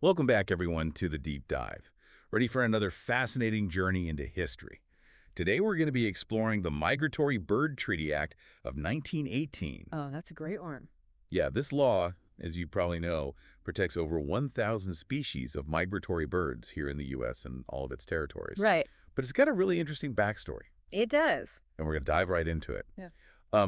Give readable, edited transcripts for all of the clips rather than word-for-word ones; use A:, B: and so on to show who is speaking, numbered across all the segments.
A: Welcome back, everyone, to the Deep Dive. Ready for another fascinating journey into history. Today, we're going to be exploring the Migratory Bird Treaty Act of 1918.
B: Oh, that's a great one.
A: Yeah, this law, as you probably know, protects over 1,000 species of migratory birds here in the U.S. and all of its territories.
B: Right.
A: But it's got a really interesting backstory,
B: It does.
A: and we're going to dive right into it.
B: Yeah.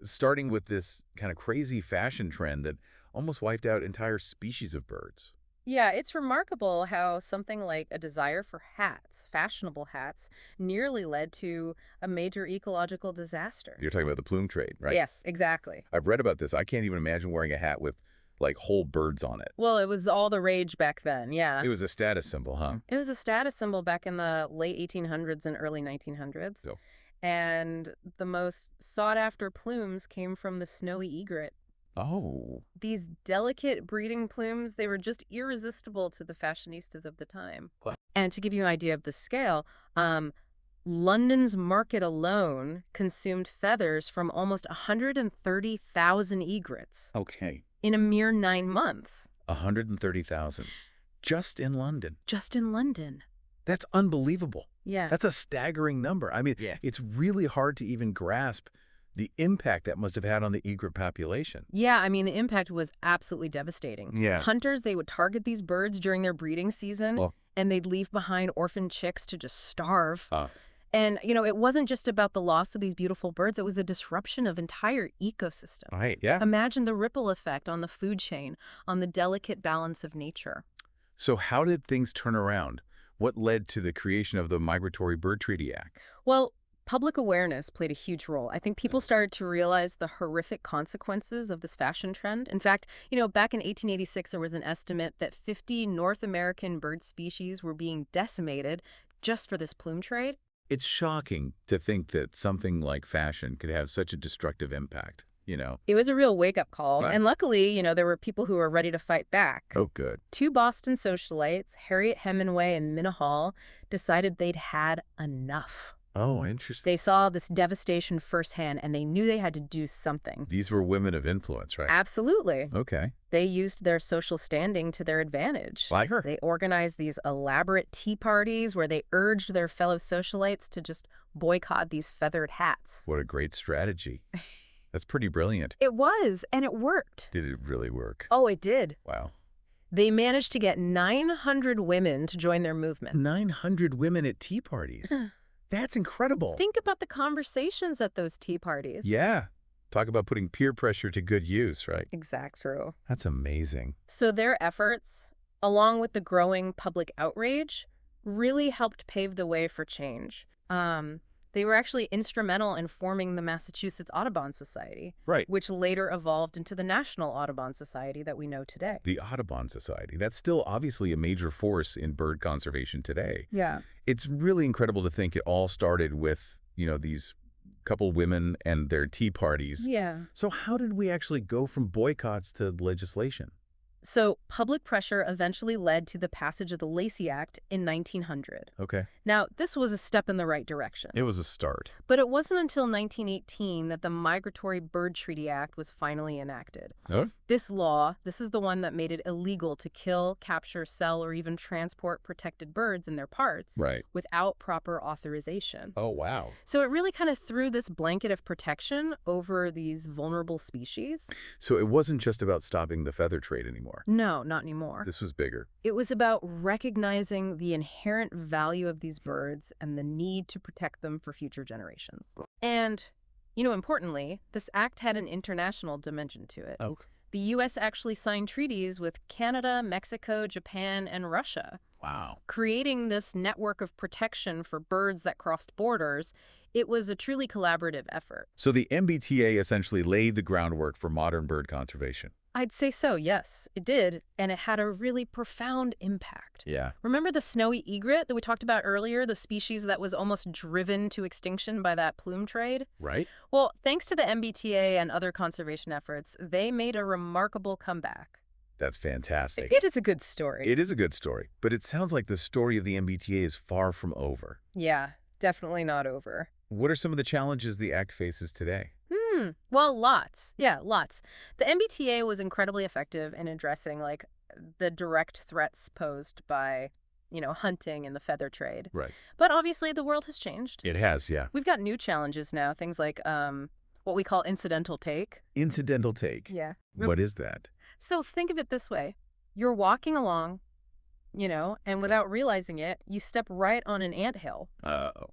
A: Starting with this kind of crazy fashion trend that almost wiped out entire species of birds.
B: Yeah, it's remarkable how something like a desire for hats, fashionable hats, nearly led to a major ecological disaster.
A: You're talking about the plume trade, right?
B: Yes, exactly.
A: I've read about this. I can't even imagine wearing a hat with, like, whole birds on it.
B: Well, it was all the rage back then, yeah.
A: It was a status symbol, huh?
B: It was a status symbol back in the late 1800s and early 1900s.
A: So,
B: And the most sought-after plumes came from the Snowy Egret.
A: oh,
B: These delicate breeding plumes, they were just irresistible to the fashionistas of the time.
A: Wow.
B: And to give you an idea of the scale, London's market alone consumed feathers from almost 130,000 egrets
A: okay.
B: in a mere 9 months.
A: 130,000. Just in London.
B: Just in London.
A: That's unbelievable.
B: Yeah.
A: That's a staggering number. I mean, it's really hard to even grasp the impact that must have had on the egret population.
B: Yeah, I mean, the impact was absolutely devastating.
A: Yeah.
B: Hunters, they would target these birds during their breeding season,
A: Well-
B: and they'd leave behind orphan chicks to just starve.
A: Uh,
B: And, you know, it wasn't just about the loss of these beautiful birds, it was the disruption of entire ecosystem.
A: right, yeah.
B: Imagine the ripple effect on the food chain, on the delicate balance of nature.
A: So how did things turn around? What led to the creation of the Migratory Bird Treaty Act?
B: Well, public awareness played a huge role. I think people started to realize the horrific consequences of this fashion trend. In fact, you know, back in 1886, there was an estimate that 50 North American bird species were being decimated just for this plume trade.
A: It's shocking to think that something like fashion could have such a destructive impact, you know?
B: It was a real wake-up call.
A: Right.
B: And luckily, you know, there were people who were ready to fight back.
A: Oh, good.
B: 2 Boston socialites, Harriet Hemingway and Minna Hall, decided they'd had enough.
A: Oh, interesting.
B: They saw this devastation firsthand, and they knew they had to do something.
A: These were women of influence, right?
B: Absolutely.
A: Okay.
B: They used their social standing to their advantage.
A: Like her.
B: They organized these elaborate tea parties where they urged their fellow socialites to just boycott these feathered hats.
A: What a great strategy. That's pretty brilliant.
B: It was, and it worked.
A: Did it really work?
B: Oh, it did.
A: Wow.
B: They managed to get 900 women to join their movement.
A: 900 women at tea parties. That's incredible.
B: Think about the conversations at those tea parties.
A: Yeah. Talk about putting peer pressure to good use, right?
B: Exact true.
A: That's amazing.
B: So their efforts, along with the growing public outrage, really helped pave the way for change. They were actually instrumental in forming the Massachusetts Audubon Society,
A: Right.
B: which later evolved into the National Audubon Society that we know today.
A: The Audubon Society. That's still obviously a major force in bird conservation today.
B: Yeah.
A: It's really incredible to think it all started with, you know, these couple women and their tea parties.
B: Yeah.
A: So how did we actually go from boycotts to legislation?
B: So public pressure eventually led to the passage of the Lacey Act in 1900.
A: Okay.
B: Now, this was a step in the right direction.
A: It was a start.
B: But it wasn't until 1918 that the Migratory Bird Treaty Act was finally enacted.
A: Oh?
B: This law, this is the one that made it illegal to kill, capture, sell, or even transport protected birds in their parts
A: Right.
B: without proper authorization.
A: Oh, wow.
B: So it really kind of threw this blanket of protection over these vulnerable species.
A: So it wasn't just about stopping the feather trade anymore.
B: No, not anymore.
A: This was bigger.
B: It was about recognizing the inherent value of these birds and the need to protect them for future generations. And, you know, importantly, this act had an international dimension to it.
A: Oh.
B: The U.S. actually signed treaties with Canada, Mexico, Japan, and Russia,
A: Wow.
B: creating this network of protection for birds that crossed borders. It was a truly collaborative effort.
A: So the MBTA essentially laid the groundwork for modern bird conservation.
B: I'd say so, yes, it did, and it had a really profound impact.
A: Yeah.
B: Remember the Snowy Egret that we talked about earlier, the species that was almost driven to extinction by that plume trade?
A: Right?
B: Well, thanks to the MBTA and other conservation efforts, they made a remarkable comeback.
A: That's fantastic.
B: It is a good story.
A: It is a good story, but it sounds like the story of the MBTA is far from over.
B: Yeah, definitely not over.
A: What are some of the challenges the Act faces today?
B: Well, lots. Yeah, lots. The MBTA was incredibly effective in addressing, like, the direct threats posed by, hunting and the feather trade.
A: Right.
B: But obviously the world has changed.
A: It has, yeah.
B: We've got new challenges now, things like what we call incidental take.
A: Incidental take.
B: Yeah.
A: What is that?
B: So think of it this way. You're walking along, and without realizing it, you step right on an anthill.
A: Uh-oh.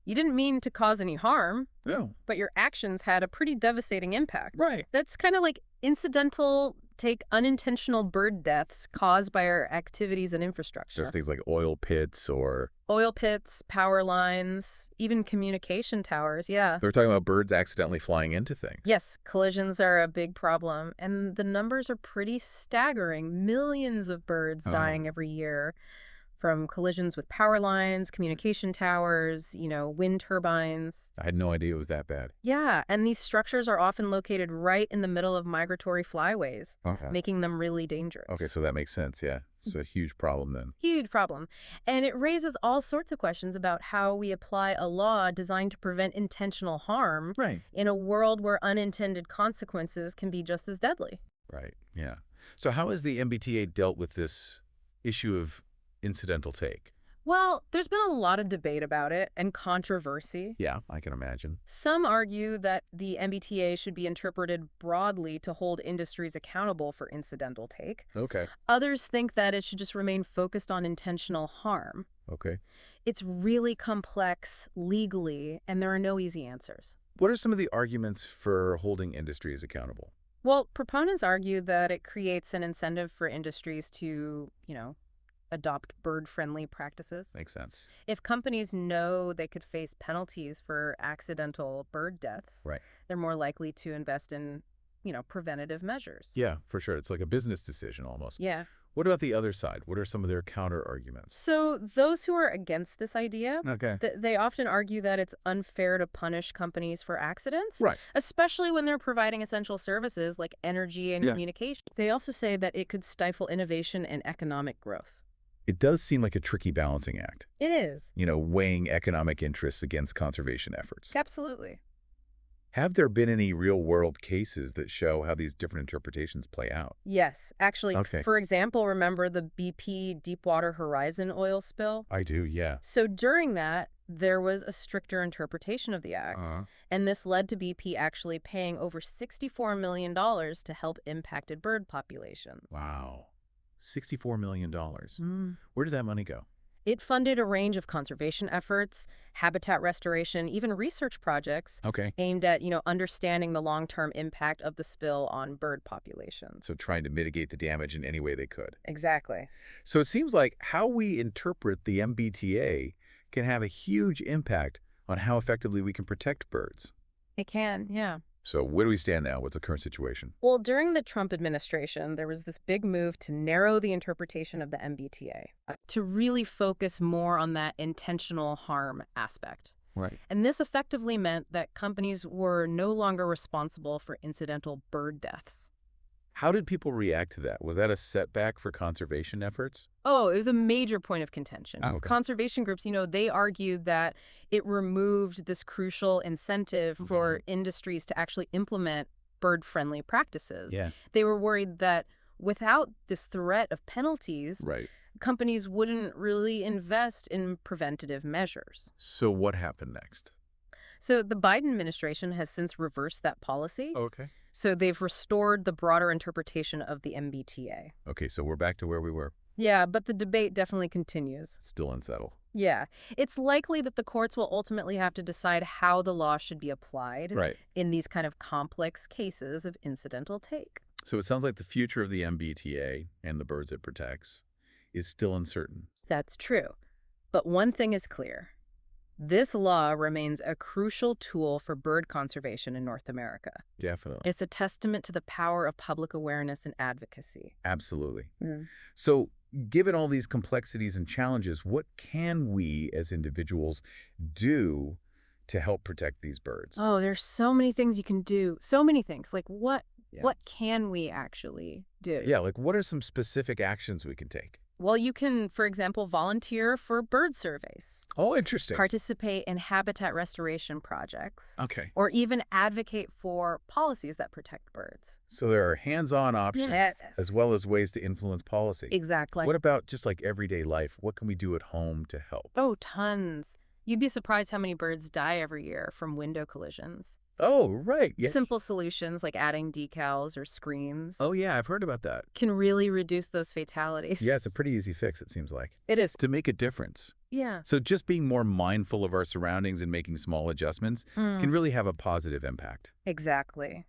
B: You didn't mean to cause any harm,
A: No.
B: but your actions had a pretty devastating impact.
A: Right.
B: That's kind of like incidental take unintentional bird deaths caused by our activities and infrastructure.
A: Just things like oil pits or...
B: Oil pits, power lines, even communication towers, yeah.
A: They're talking about birds accidentally flying into things.
B: Yes, collisions are a big problem, and the numbers are pretty staggering. Millions of birds dying every year from collisions with power lines, communication towers, wind turbines.
A: I had no idea it was that bad.
B: Yeah, and these structures are often located right in the middle of migratory flyways, making them really dangerous.
A: Okay, so that makes sense, yeah. It's a huge problem then.
B: Huge problem. And it raises all sorts of questions about how we apply a law designed to prevent intentional harm in a world where unintended consequences can be just as deadly.
A: Right, yeah. So how has the MBTA dealt with this issue of incidental take?
B: Well, there's been a lot of debate about it and controversy.
A: Yeah, I can imagine.
B: Some argue that the MBTA should be interpreted broadly to hold industries accountable for incidental take.
A: Okay.
B: Others think that it should just remain focused on intentional harm.
A: Okay.
B: It's really complex legally, and there are no easy answers.
A: What are some of the arguments for holding industries accountable?
B: Well, proponents argue that it creates an incentive for industries to, adopt bird-friendly practices.
A: Makes sense.
B: If companies know they could face penalties for accidental bird deaths, they're more likely to invest in, preventative measures.
A: Yeah, for sure. It's like a business decision almost.
B: Yeah.
A: What about the other side? What are some of their counter arguments?
B: So those who are against this idea,
A: Okay.
B: they often argue that it's unfair to punish companies for accidents,
A: Right.
B: especially when they're providing essential services like energy and communication. They also say that it could stifle innovation and economic growth.
A: It does seem like a tricky balancing act.
B: It is.
A: Weighing economic interests against conservation efforts.
B: Absolutely.
A: Have there been any real-world cases that show how these different interpretations play out?
B: Yes. Actually,
A: Okay.
B: for example, remember the BP Deepwater Horizon oil spill?
A: I do, yeah.
B: So during that, there was a stricter interpretation of the act, and this led to BP actually paying over $64 million to help impacted bird populations.
A: Wow. $64 million. Where did that money go?
B: It funded a range of conservation efforts, habitat restoration, even research projects aimed at, understanding the long-term impact of the spill on bird populations.
A: So trying to mitigate the damage in any way they could.
B: Exactly.
A: So it seems like how we interpret the MBTA can have a huge impact on how effectively we can protect birds.
B: It can, yeah.
A: So where do we stand now? What's the current situation?
B: Well, during the Trump administration, there was this big move to narrow the interpretation of the MBTA, to really focus more on that intentional harm aspect.
A: Right.
B: And this effectively meant that companies were no longer responsible for incidental bird deaths.
A: How did people react to that? Was that a setback for conservation efforts?
B: Oh, it was a major point of contention.
A: Oh, okay.
B: Conservation groups, they argued that it removed this crucial incentive for industries to actually implement bird-friendly practices.
A: Yeah.
B: They were worried that without this threat of penalties, companies wouldn't really invest in preventative measures.
A: So what happened next?
B: So the Biden administration has since reversed that policy.
A: Okay.
B: So they've restored the broader interpretation of the MBTA.
A: Okay, so we're back to where we were.
B: Yeah, but the debate definitely continues.
A: Still unsettled.
B: Yeah. It's likely that the courts will ultimately have to decide how the law should be applied in these kind of complex cases of incidental take.
A: So it sounds like the future of the MBTA and the birds it protects is still uncertain.
B: That's true. But one thing is clear. This law remains a crucial tool for bird conservation in North America.
A: Definitely.
B: It's a testament to the power of public awareness and advocacy.
A: Absolutely. So given all these complexities and challenges, what can we as individuals do to help protect these birds?
B: Oh, there's so many things you can do. So many things. Like what can we actually do?
A: Yeah, like what are some specific actions we can take?
B: Well, you can, for example, volunteer for bird surveys,
A: Oh, interesting.
B: participate in habitat restoration projects,
A: Okay.
B: or even advocate for policies that protect birds.
A: So there are hands-on options
B: Yes.
A: as well as ways to influence policy.
B: Exactly.
A: What about just like everyday life? What can we do at home to help?
B: Oh, tons. You'd be surprised how many birds die every year from window collisions.
A: Oh, right. Yeah.
B: Simple solutions like adding decals or screens
A: Oh, yeah, I've heard about that.
B: can really reduce those fatalities.
A: Yeah, it's a pretty easy fix, it seems like.
B: It is.
A: To make a difference.
B: Yeah.
A: So just being more mindful of our surroundings and making small adjustments can really have a positive impact.
B: Exactly.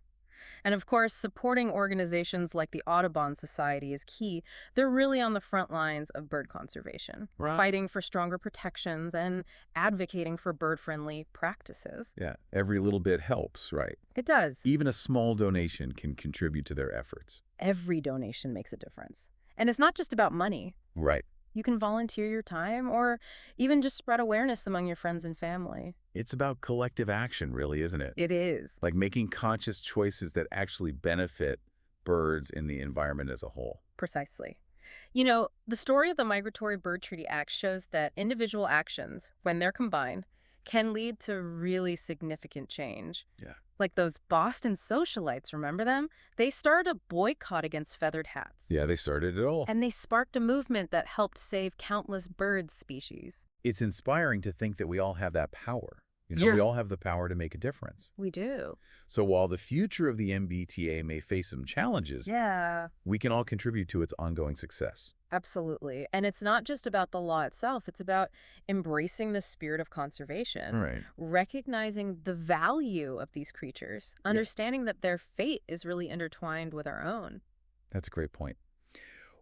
B: And of course, supporting organizations like the Audubon Society is key. They're really on the front lines of bird conservation,
A: Right.
B: fighting for stronger protections and advocating for bird-friendly practices.
A: Yeah, every little bit helps, right?
B: It does.
A: Even a small donation can contribute to their efforts.
B: Every donation makes a difference. And it's not just about money.
A: Right.
B: You can volunteer your time or even just spread awareness among your friends and family.
A: It's about collective action, really, isn't it?
B: It is.
A: Like making conscious choices that actually benefit birds and the environment as a whole.
B: Precisely. You know, the story of the Migratory Bird Treaty Act shows that individual actions, when they're combined, can lead to really significant change.
A: Yeah.
B: Like those Boston socialites, remember them? They started a boycott against feathered hats.
A: Yeah, they started it all.
B: And they sparked a movement that helped save countless bird species.
A: It's inspiring to think that we all have that power.
B: Yeah.
A: We all have the power to make a difference.
B: We do.
A: So while the future of the MBTA may face some challenges,
B: Yeah,
A: we can all contribute to its ongoing success.
B: absolutely. And it's not just about the law itself. It's about embracing the spirit of conservation,
A: Right.
B: recognizing the value of these creatures, understanding that their fate is really intertwined with our own.
A: That's a great point.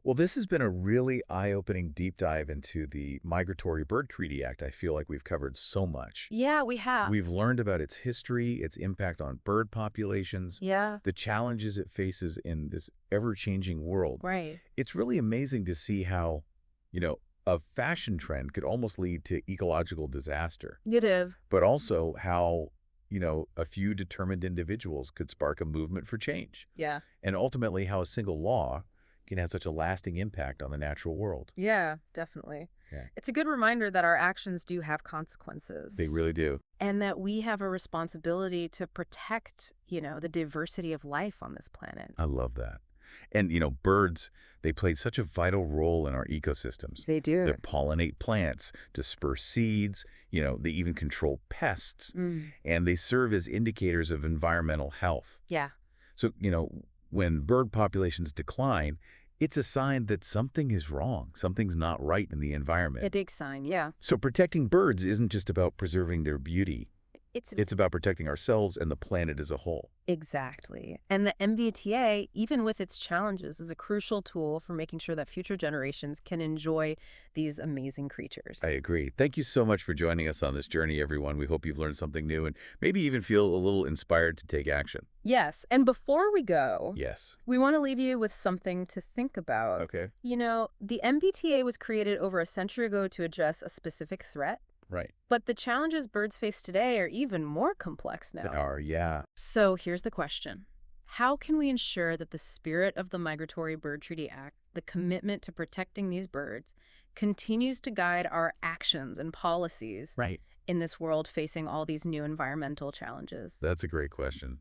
A: Well, this has been a really eye-opening deep dive into the Migratory Bird Treaty Act. I feel like we've covered so much.
B: Yeah, we have.
A: We've learned about its history, its impact on bird populations,
B: Yeah,
A: the challenges it faces in this ever-changing world.
B: right.
A: It's really amazing to see how, a fashion trend could almost lead to ecological disaster,
B: It is.
A: but also how, a few determined individuals could spark a movement for change,
B: Yeah.
A: and ultimately how a single law can have such a lasting impact on the natural world.
B: Yeah, definitely.
A: Yeah.
B: It's a good reminder that our actions do have consequences.
A: They really do.
B: And that we have a responsibility to protect, the diversity of life on this planet.
A: I love that. And, birds, they played such a vital role in our ecosystems.
B: They do.
A: They pollinate plants, disperse seeds, they even control pests, and they serve as indicators of environmental health.
B: Yeah.
A: So, when bird populations decline, it's a sign that something is wrong. Something's not right in the environment.
B: A big sign, yeah.
A: So protecting birds isn't just about preserving their beauty. It's about protecting ourselves and the planet as a whole.
B: Exactly. And the MBTA, even with its challenges, is a crucial tool for making sure that future generations can enjoy these amazing creatures.
A: I agree. Thank you so much for joining us on this journey, everyone. We hope you've learned something new and maybe even feel a little inspired to take action.
B: Yes. And before we go,
A: Yes.
B: we want to leave you with something to think about.
A: Okay.
B: The MBTA was created over a century ago to address a specific threat.
A: Right.
B: But the challenges birds face today are even more complex
A: They
B: now.
A: are, yeah.
B: So here's the question. How can we ensure that the spirit of the Migratory Bird Treaty Act, the commitment to protecting these birds, continues to guide our actions and policies
A: Right.
B: in this world facing all these new environmental challenges?
A: That's a great question.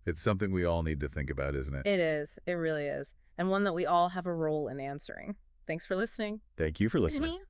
A: It's something we all need to think about, isn't it?
B: It is. It really is. And one that we all have a role in answering. Thanks for listening.
A: Thank you for listening.